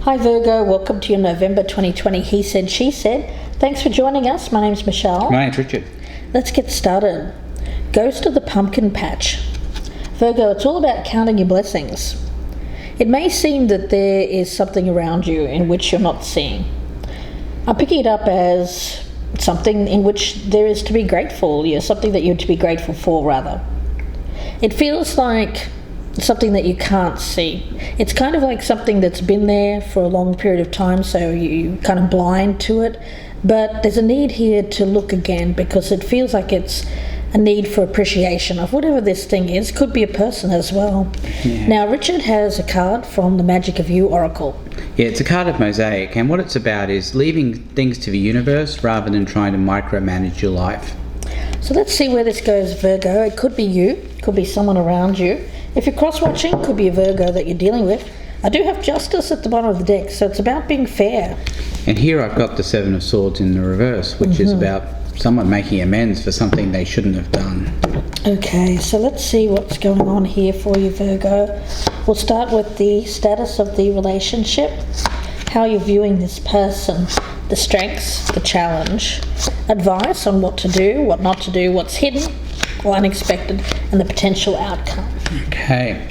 Hi Virgo, welcome to your November 2020 He Said, She Said. Thanks for joining us. My name's Michelle. My name's Richard. Let's get started. Ghost of the Pumpkin Patch. Virgo, it's all about counting your blessings. It may seem that there is something around you in which you're not seeing. I'm picking it up as something in which there is to be grateful, something that you're to be grateful for, rather. It feels like something that you can't see. It's kind of like something that's been there for a long period of time, so you're kind of blind to it. But there's a need here to look again, because it feels like it's a need for appreciation of whatever this thing is. Could be a person as well. Yeah. Now, Richard has a card from the Magic of You Oracle. Yeah, it's a card of mosaic, and what it's about is leaving things to the universe rather than trying to micromanage your life. So let's see where this goes, Virgo. It could be you, could be someone around you. If you're cross-watching, it could be a Virgo that you're dealing with. I do have Justice at the bottom of the deck, so it's about being fair. And here I've got the Seven of Swords in the reverse, which is about someone making amends for something they shouldn't have done. Okay, so let's see what's going on here for you, Virgo. We'll start with the status of the relationship, how you're viewing this person, the strengths, the challenge, advice on what to do, what not to do, what's hidden or unexpected, and the potential outcome. Okay.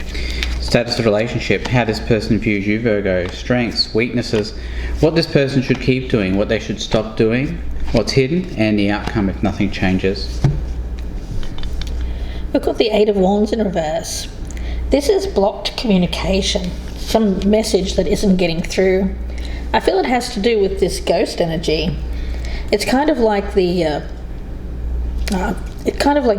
Status of relationship, how this person views you, Virgo. Strengths, weaknesses, what this person should keep doing, what they should stop doing, what's hidden, and the outcome if nothing changes. We've got the Eight of Wands in reverse. This is blocked communication, some message that isn't getting through. I feel it has to do with this ghost energy. It's kind of like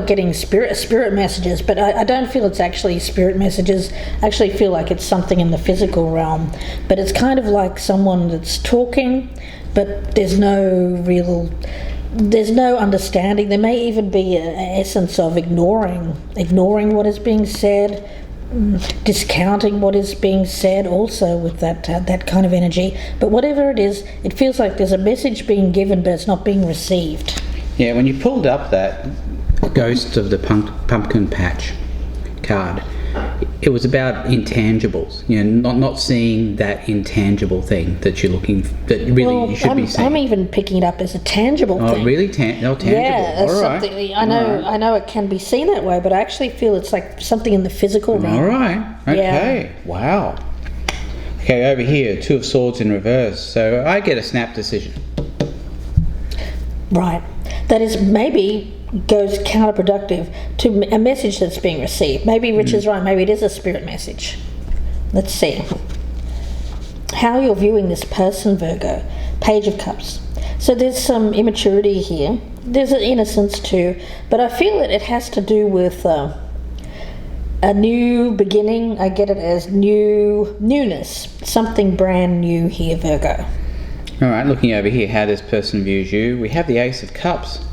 getting spirit messages, but I don't feel it's actually spirit messages. I actually feel like it's something in the physical realm. But it's kind of like someone that's talking, but there's no understanding. There may even be an essence of ignoring what is being said, discounting what is being said also with that kind of energy. But whatever it is, it feels like there's a message being given, but it's not being received. Yeah, when you pulled up that Ghost of the Pumpkin Patch card, it was about intangibles, not seeing that intangible thing that you're looking, that really you should be seeing. I'm even picking it up as a tangible thing. Oh, really? Tangible? Yeah, all right. Something, I know it can be seen that way, but I actually feel it's like something in the physical realm. All right. Okay. Yeah. Wow. Okay, over here, Two of Swords in reverse. So I get a snap decision. Right. That is maybe goes counterproductive to a message that's being received. Maybe Rich is right. Maybe it is a spirit message. Let's see. How you're viewing this person, Virgo. Page of Cups. So there's some immaturity here. There's an innocence too. But I feel that it has to do with a new beginning. I get it as newness. Something brand new here, Virgo. All right, looking over here, how this person views you. We have the Ace of Cups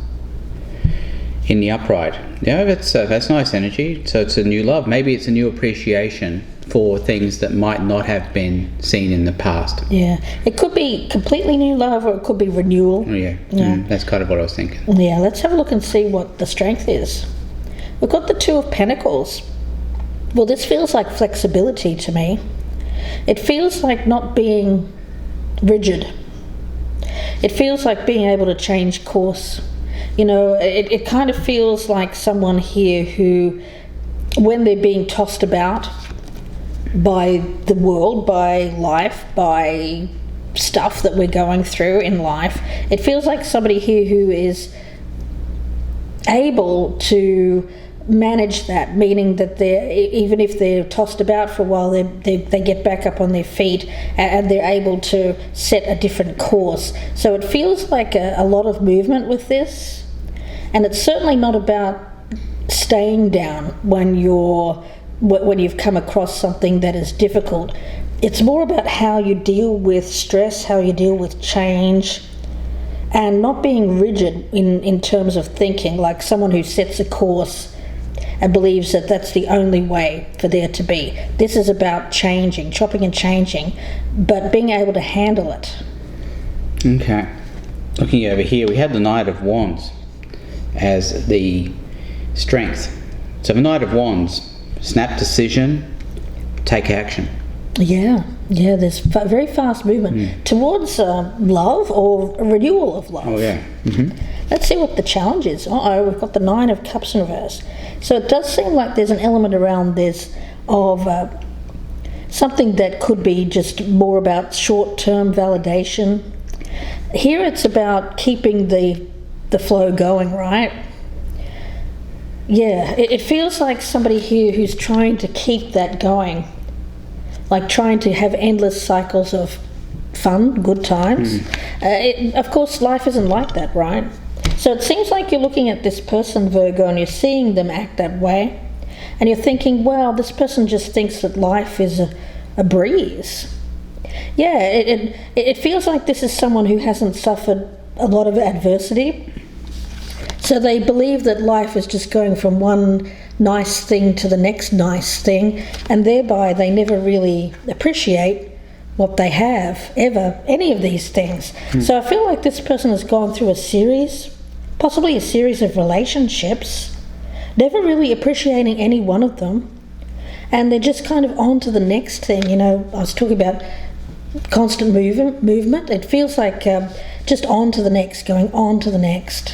in the upright. Yeah, that's nice energy. So it's a new love. Maybe it's a new appreciation for things that might not have been seen in the past. Yeah, it could be completely new love, or it could be renewal. Oh, yeah. That's kind of what I was thinking. Yeah, let's have a look and see what the strength is. We've got the Two of Pentacles. Well, this feels like flexibility to me. It feels like not being rigid. It feels like being able to change course. It kind of feels like someone here who, when they're being tossed about by the world, by life, by stuff that we're going through in life, it feels like somebody here who is able to manage that, meaning that even if they're tossed about for a while, they get back up on their feet and they're able to set a different course. So it feels like a lot of movement with this, and it's certainly not about staying down when you've come across something that is difficult. It's more about how you deal with stress, how you deal with change, and not being rigid in terms of thinking, like someone who sets a course and believes that that's the only way for there to be. This is about changing, chopping and changing, but being able to handle it. Okay. Looking over here, we had the Knight of Wands as the strength. So the Knight of Wands, snap decision, take action. Yeah, Yeah, there's very fast movement towards love or renewal of love. Oh, yeah. Let's see what the challenge is. We've got the Nine of Cups in reverse. So it does seem like there's an element around this of something that could be just more about short-term validation. Here it's about keeping the flow going, right? Yeah, it feels like somebody here who's trying to keep that going, like trying to have endless cycles of fun, good times. Of course, life isn't like that, right? So it seems like you're looking at this person, Virgo, and you're seeing them act that way, and you're thinking, well, this person just thinks that life is a breeze. Yeah, it feels like this is someone who hasn't suffered a lot of adversity. So they believe that life is just going from one nice thing to the next nice thing, and thereby they never really appreciate what they have, ever, any of these things. So I feel like this person has gone through possibly a series of relationships, never really appreciating any one of them, and they're just kind of on to the next thing. I was talking about constant movement. It feels like just on to the next, going on to the next.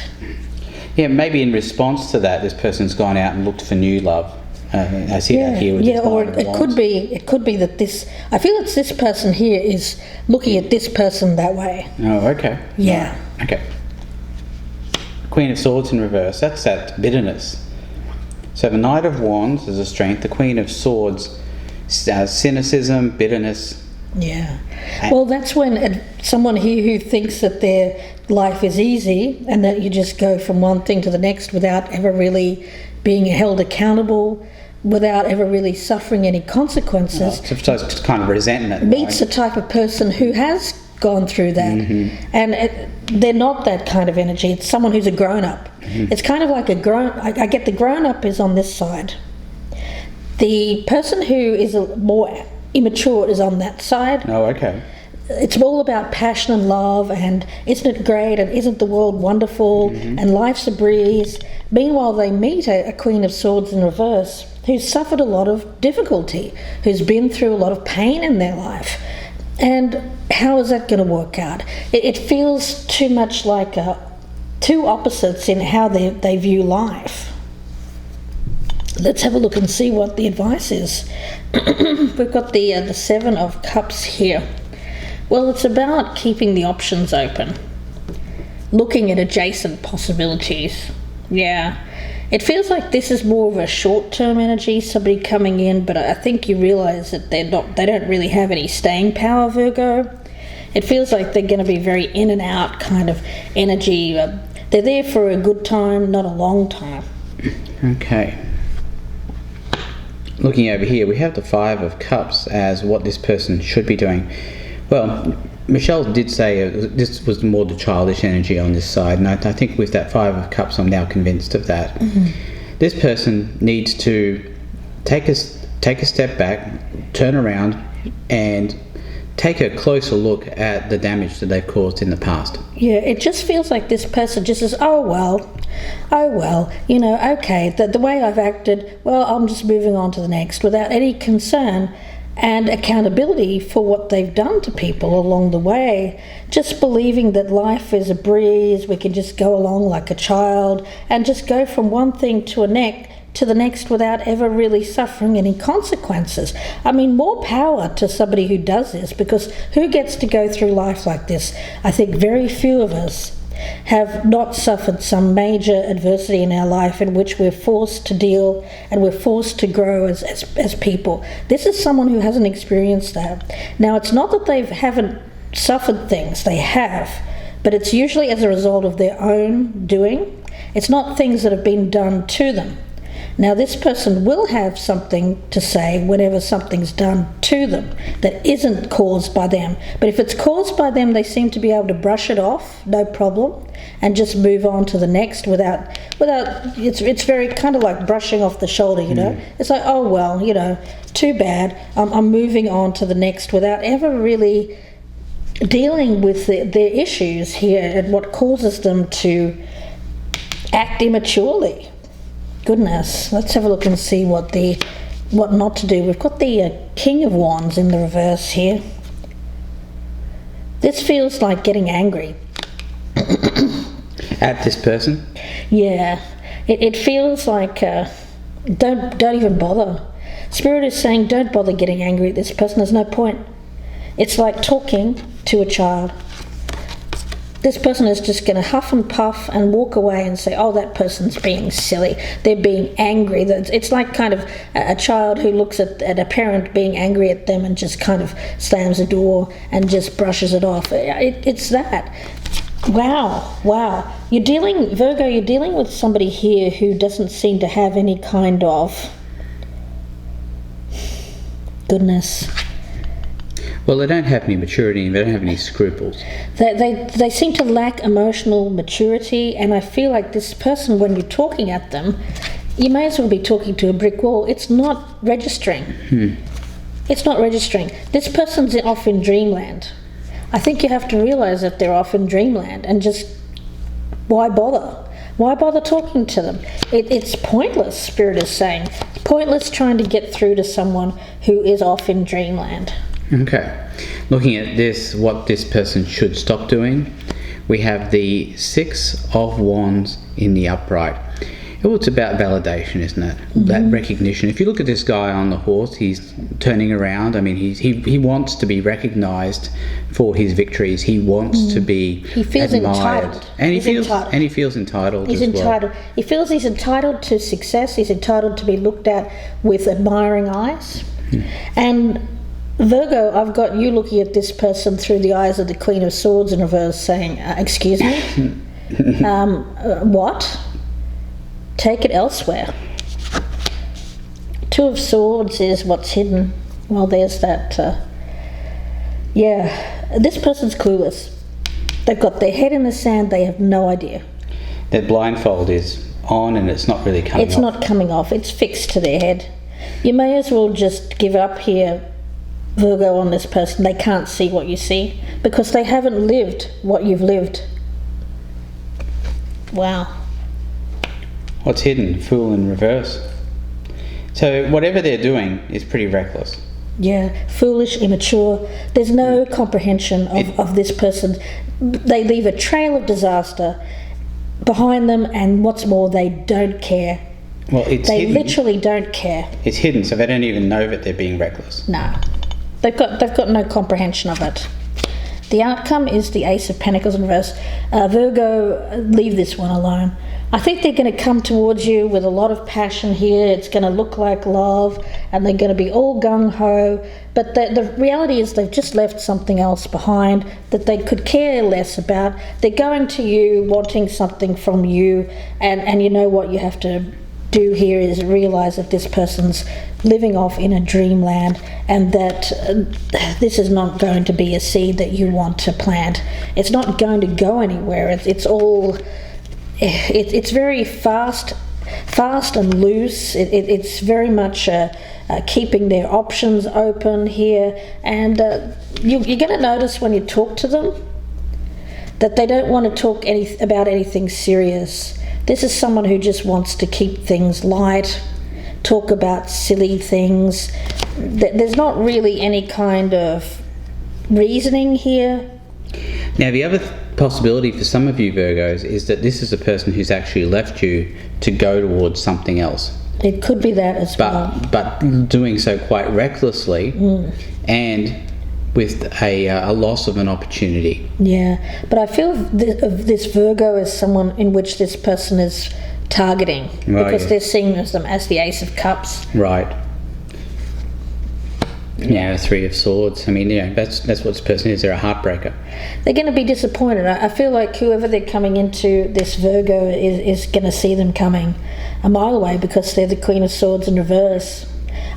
Yeah, maybe in response to that, this person's gone out and looked for new love. I see that here with this or Nine of it could be that this. I feel it's this person here is looking at this person that way. Oh, okay. Yeah. Okay. Queen of Swords in reverse. That's that bitterness. So the Knight of Wands is a strength. The Queen of Swords, cynicism, bitterness. Yeah. Well, that's when someone here who thinks that their life is easy and that you just go from one thing to the next without ever really being held accountable, without ever really suffering any consequences. So it's kind of resentment. Meets the type of person who has gone through that. And they're not that kind of energy. It's someone who's a grown-up. It's kind of like I get the grown-up is on this side. The person who is more immature is on that side. Oh, okay. It's all about passion and love and isn't it great and isn't the world wonderful and life's a breeze. Meanwhile, they meet a Queen of Swords in reverse who's suffered a lot of difficulty, who's been through a lot of pain in their life. And how is that going to work out? It feels too much like two opposites in how they view life. Let's have a look and see what the advice is. We've got the Seven of Cups here. Well, it's about keeping the options open, looking at adjacent possibilities. Yeah, it feels like this is more of a short-term energy, somebody coming in, but I think you realise that they don't really have any staying power, Virgo. It feels like they're going to be very in and out kind of energy. They're there for a good time, not a long time. Okay. Looking over here, we have the Five of Cups as what this person should be doing. Well, Michelle did say this was more the childish energy on this side, and I think with that Five of Cups, I'm now convinced of that. This person needs to take a step back, turn around, and take a closer look at the damage that they've caused in the past. Yeah, it just feels like this person just says, oh well, okay, the way I've acted, well, I'm just moving on to the next without any concern and accountability for what they've done to people along the way, just believing that life is a breeze, we can just go along like a child and just go from one thing to the next without ever really suffering any consequences. I mean, more power to somebody who does this, because who gets to go through life like this? I think very few of us have not suffered some major adversity in our life in which we're forced to deal and we're forced to grow as people. This is someone who hasn't experienced that. Now, it's not that they haven't suffered things, they have, but it's usually as a result of their own doing. It's not things that have been done to them. Now, this person will have something to say whenever something's done to them that isn't caused by them. But if it's caused by them, they seem to be able to brush it off, no problem, and just move on to the next without. It's very kind of like brushing off the shoulder, It's like, oh well, too bad. I'm moving on to the next without ever really dealing with their issues here and what causes them to act immaturely. Goodness, let's have a look and see what the what not to do. We've got the King of Wands in the reverse here. This feels like getting angry. At this person? Yeah, it feels like don't even bother. Spirit is saying don't bother getting angry at this person. There's no point. It's like talking to a child. This person is just going to huff and puff and walk away and say, oh, that person's being silly. They're being angry. It's like kind of a child who looks at a parent being angry at them and just kind of slams the door and just brushes it off. It's that. Wow. Virgo, you're dealing with somebody here who doesn't seem to have any kind of goodness. Well, they don't have any maturity and they don't have any scruples. They seem to lack emotional maturity, and I feel like this person, when you're talking at them, you may as well be talking to a brick wall. It's not registering. It's not registering. This person's off in dreamland. I think you have to realise that they're off in dreamland, and just why bother? Why bother talking to them? It's pointless, Spirit is saying. It's pointless trying to get through to someone who is off in dreamland. Okay, looking at this, what this person should stop doing, we have the Six of Wands in the upright. Well, it's about validation, isn't it? That recognition. If you look at this guy on the horse, he's turning around. I mean, he wants to be recognised for his victories. He wants to be He feels admired. entitled. And he Entitled. feels entitled He's as entitled. well. He feels he's entitled to success. He's entitled to be looked at with admiring eyes. And Virgo, I've got you looking at this person through the eyes of the Queen of Swords in reverse, saying, excuse me? What? Take it elsewhere. Two of Swords is what's hidden. Well, there's that. This person's clueless. They've got their head in the sand. They have no idea. That blindfold is on and it's not really coming off. It's not coming off. It's fixed to their head. You may as well just give up here, Virgo, on this person. They can't see what you see because they haven't lived what you've lived. Wow. What's hidden? Fool in reverse. So whatever they're doing is pretty reckless. Yeah, foolish, immature. There's no comprehension of this person. They leave a trail of disaster behind them, and what's more, they don't care. Well, it's They hidden. literally don't care. It's hidden, so they don't even know that they're being reckless. No. They've got no comprehension of it. The outcome is the Ace of Pentacles in reverse. Virgo, leave this one alone. I think they're going to come towards you with a lot of passion here. It's going to look like love, and they're going to be all gung-ho. But the reality is they've just left something else behind that they could care less about. They're going to you wanting something from you, and you know what you have to do here is realise that this person's living off in a dreamland, and that this is not going to be a seed that you want to plant. It's not going to go anywhere. It's very fast and loose. It's very much keeping their options open here, and you're going to notice when you talk to them that they don't want to talk about anything serious. This is someone who just wants to keep things light, talk about silly things. There's not really any kind of reasoning here. Now, the other possibility for some of you Virgos is that this is a person who's actually left you to go towards something else. It could be that as well. But doing so quite recklessly and with a loss of an opportunity. Yeah, but I feel of this Virgo as someone in which this person is targeting, because they're seeing them as the Ace of Cups. Right. Yeah, Three of Swords. I mean, yeah, that's what this person is. They're a heartbreaker. They're going to be disappointed. I feel like whoever they're coming into, this Virgo is going to see them coming a mile away because they're the Queen of Swords in reverse.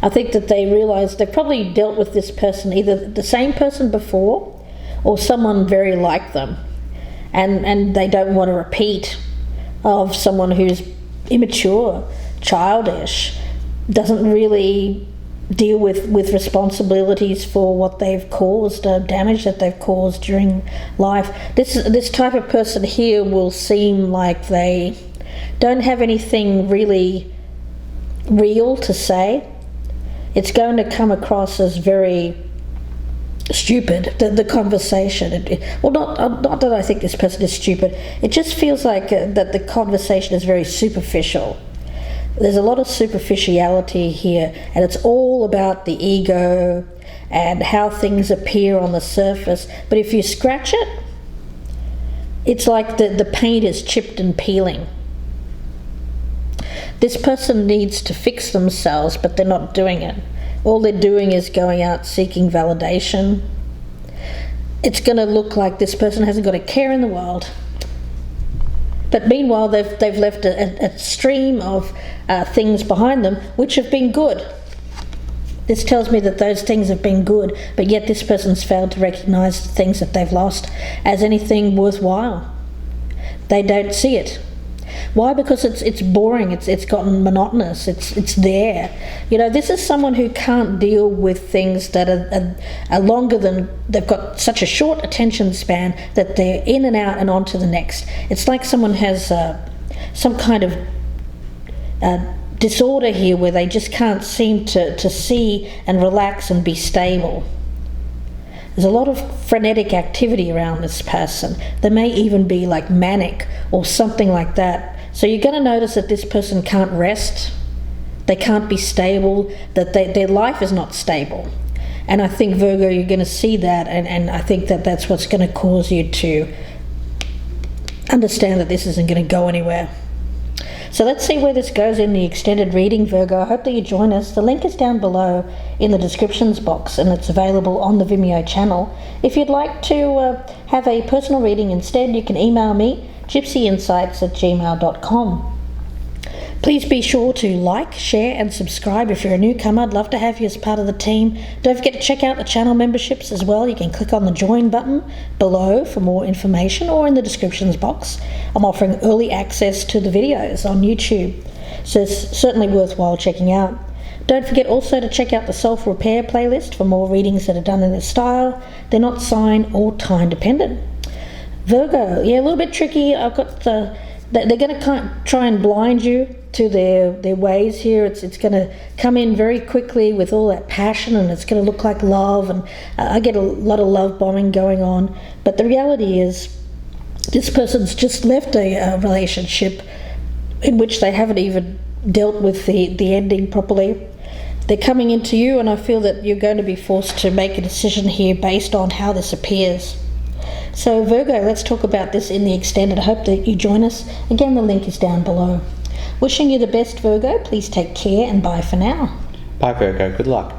I think that they realise they've probably dealt with this person, either the same person before or someone very like them, and they don't want a repeat of someone who's immature, childish, doesn't really deal with responsibilities for what they've caused, damage that they've caused during life. This type of person here will seem like they don't have anything really real to say. it's going to come across as very stupid, the conversation. Not that I think this person is stupid, it just feels like that the conversation is very superficial. There's a lot of superficiality here, and it's all about the ego and how things appear on the surface. But if you scratch it, it's like the paint is chipped and peeling. This person needs to fix themselves, but they're not doing it. All they're doing is going out seeking validation. It's going to look like this person hasn't got a care in the world. But meanwhile, they've left a stream of things behind them which have been good. This tells me that those things have been good, but yet this person's failed to recognise the things that they've lost as anything worthwhile. They don't see it. Why? Because it's boring, it's gotten monotonous, it's there. You know, this is someone who can't deal with things that are longer than, they've got such a short attention span that they're in and out and on to the next. It's like someone has some kind of disorder here where they just can't seem to see and relax and be stable. There's a lot of frenetic activity around this person. They may even be like manic or something like that. So you're going to notice that this person can't rest, they can't be stable, that their life is not stable. And I think, Virgo, you're going to see that, and I think that that's what's going to cause you to understand that this isn't going to go anywhere. So let's see where this goes in the extended reading, Virgo. I hope that you join us. The link is down below in the descriptions box, and it's available on the Vimeo channel. If you'd like to have a personal reading instead, you can email me, gypsyinsights@gmail.com. Please be sure to like, share and subscribe if you're a newcomer. I'd love to have you as part of the team. Don't forget to check out the channel memberships as well. You can click on the join button below for more information, or in the descriptions box. I'm offering early access to the videos on YouTube, so it's certainly worthwhile checking out. Don't forget also to check out the self-repair playlist for more readings that are done in this style. They're not sign or time dependent. Virgo, yeah, a little bit tricky. I've got they're going to try and blind you to their ways here. It's going to come in very quickly with all that passion, and it's going to look like love, and I get a lot of love bombing going on. But the reality is this person's just left a relationship in which they haven't even dealt with the ending properly. They're coming into you, and I feel that you're going to be forced to make a decision here based on how this appears. So Virgo, let's talk about this in the extended. I hope that you join us. Again, the link is down below. Wishing you the best, Virgo. Please take care, and bye for now. Bye, Virgo. Good luck.